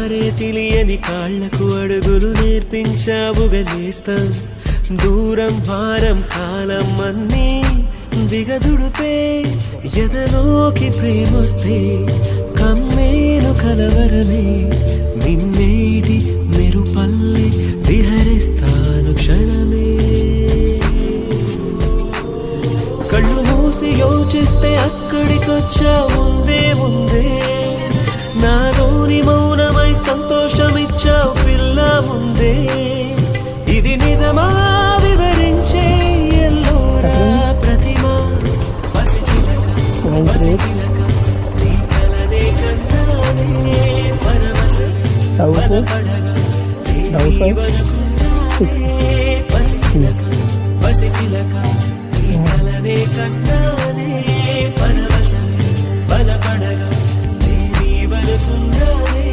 దారే తెలియని కాళ్లకు అడుగులు నేర్పించావుగా నేస్తం దూరం భారం కాలం అన్నీ దిగదుడుపే ఎదలోకి ప్రేమొస్తే కమ్మేను కలవరమే నిన్నేటి మెరుపల్లి విహరిస్తాను క్షణమే కళ్ళు మూసి యోచిస్తే అక్కడికొచ్చా ముందే ముందే నాలోని మౌనమై సంతోషమిచ్చావు పిల్ల ముందే ఇది నిజమా వివరించే ఎల్లోరా ప్రతిమ పసిచిలక పసిచిలక నీ కలనే కన్నానే పరవశమే బలపడగా నీవనుకున్నానే పసిచిలక పసిచిలక నీ కలనే కన్నానే పరవశమే బలపడగా నీవనుకున్నానే